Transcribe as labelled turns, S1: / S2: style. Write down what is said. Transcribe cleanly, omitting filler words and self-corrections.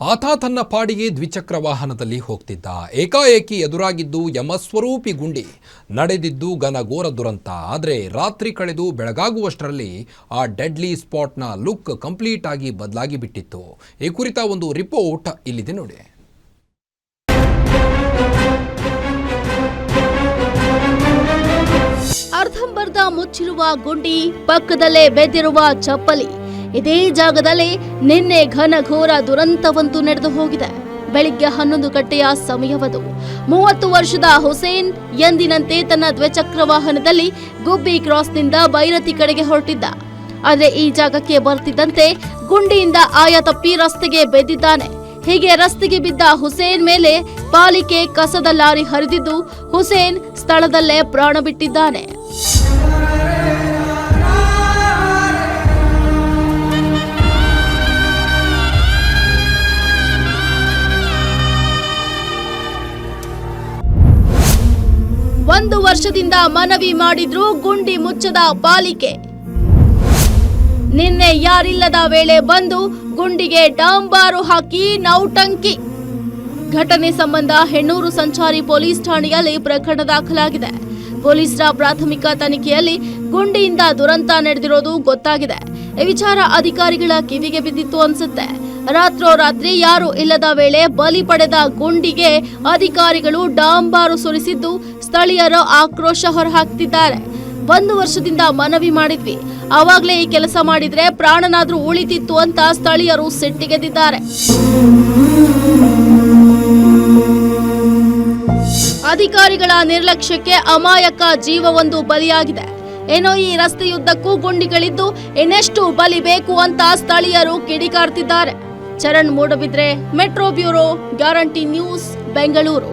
S1: ಆತ ತನ್ನ ಪಾಡಿಗೆ ದ್ವಿಚಕ್ರ ವಾಹನದಲ್ಲಿ ಹೋಗ್ತಿದ್ದ. ಏಕಾಏಕಿ ಎದುರಾಗಿದ್ದು ಯಮಸ್ವರೂಪಿ ಗುಂಡಿ. ನಡೆದಿದ್ದು ಘನಘೋರ ದುರಂತ. ಆದರೆ ರಾತ್ರಿ ಕಳೆದು ಬೆಳಗಾಗುವಷ್ಟರಲ್ಲಿ ಆ ಡೆಡ್ಲಿ ಸ್ಪಾಟ್ನ ಲುಕ್ ಕಂಪ್ಲೀಟ್ ಆಗಿ ಬದಲಾಗಿ ಬಿಟ್ಟಿತ್ತು. ಈ ಕುರಿತ ಒಂದು ರಿಪೋರ್ಟ್ ಇಲ್ಲಿದೆ ನೋಡಿ.
S2: ಅರ್ಧಂಬರ್ಧ ಮುಚ್ಚಿರುವ ಗುಂಡಿ, ಪಕ್ಕದಲ್ಲೇ ಬೆದ್ದಿರುವ ಚಪ್ಪಲಿ. ಇದೇ ಜಾಗದಲ್ಲಿ ನಿನ್ನೆ ಘನಘೋರ ದುರಂತವೊಂದು ನಡೆದು ಹೋಗಿದೆ. ಬೆಳಿಗ್ಗೆ 11 ಗಂಟೆಯ ಸಮಯವದು. 30 ವರ್ಷದ ಹುಸೇನ್ ಎಂದಿನಂತೆ ತನ್ನ ದ್ವಿಚಕ್ರ ವಾಹನದಲ್ಲಿ ಗುಬ್ಬಿ ಕ್ರಾಸ್ನಿಂದ ಬೈರತಿ ಕಡೆಗೆ ಹೊರಟಿದ್ದ. ಆದರೆ ಈ ಜಾಗಕ್ಕೆ ಬರ್ತಿದ್ದಂತೆ ಗುಂಡಿಯಿಂದ ಆಯ ತಪ್ಪಿ ರಸ್ತೆಗೆ ಬೆದ್ದಿದ್ದಾನೆ. ಹೀಗೆ ರಸ್ತೆಗೆ ಬಿದ್ದ ಹುಸೇನ್ ಮೇಲೆ ಪಾಲಿಕೆ ಕಸದ ಲಾರಿ ಹರಿದಿದ್ದು ಹುಸೇನ್ ಸ್ಥಳದಲ್ಲೇ ಪ್ರಾಣ ಬಿಟ್ಟಿದ್ದಾನೆ. ಒಂದು ವರ್ಷದಿಂದ ಮನವಿ ಮಾಡಿದ್ರೂ ಗುಂಡಿ ಮುಚ್ಚದ ಪಾಲಿಕೆ. ನಿನ್ನೆ ಯಾರಿಲ್ಲದ ವೇಳೆ ಬಂದು ಗುಂಡಿಗೆ ಡಾಂಬಾರು ಹಾಕಿ ನೌಟಂಕಿ. ಘಟನೆ ಸಂಬಂಧ ಹೆಣ್ಣೂರು ಸಂಚಾರಿ ಪೊಲೀಸ್ ಠಾಣೆಯಲ್ಲಿ ಪ್ರಕರಣ ದಾಖಲಾಗಿದೆ. ಪೊಲೀಸರ ಪ್ರಾಥಮಿಕ ತನಿಖೆಯಲ್ಲಿ ಗುಂಡಿಯಿಂದ ದುರಂತ ನಡೆದಿರೋದು ಗೊತ್ತಾಗಿದೆ. ಈ ವಿಚಾರ ಅಧಿಕಾರಿಗಳ ಕಿವಿಗೆ ಬಿದ್ದಿತ್ತು ಅನ್ಸುತ್ತೆ. ರಾತ್ರೋರಾತ್ರಿ ಯಾರು ಇಲ್ಲದ ವೇಳೆ ಬಲಿ ಪಡೆದ ಗುಂಡಿಗೆ ಅಧಿಕಾರಿಗಳು ಡಾಂಬಾರು ಸುರಿಸಿದ್ದು ಸ್ಥಳೀಯರು ಆಕ್ರೋಶ ಹೊರಹಾಕ್ತಿದ್ದಾರೆ. 1 ವರ್ಷದಿಂದ ಮನವಿ ಮಾಡಿದ್ವಿ, ಆವಾಗ್ಲೇ ಈ ಕೆಲಸ ಮಾಡಿದ್ರೆ ಪ್ರಾಣನಾದ್ರೂ ಉಳಿತಿತ್ತು ಅಂತ ಸ್ಥಳೀಯರು ಸಿಟ್ಟಿಗೆದ್ದಿದ್ದಾರೆ. ಅಧಿಕಾರಿಗಳ ನಿರ್ಲಕ್ಷ್ಯಕ್ಕೆ ಅಮಾಯಕ ಜೀವವೊಂದು ಬಲಿಯಾಗಿದೆ. ಏನೋ ಈ ರಸ್ತೆಯುದ್ದಕ್ಕೂ ಗುಂಡಿಗಳಿದ್ದು ಇನ್ನೆಷ್ಟು ಬಲಿ ಬೇಕು ಅಂತ ಸ್ಥಳೀಯರು ಕಿಡಿಕಾರ್ತಿದ್ದಾರೆ. Charan Moodbidri, metro bureau, Guarantee News, Bengaluru.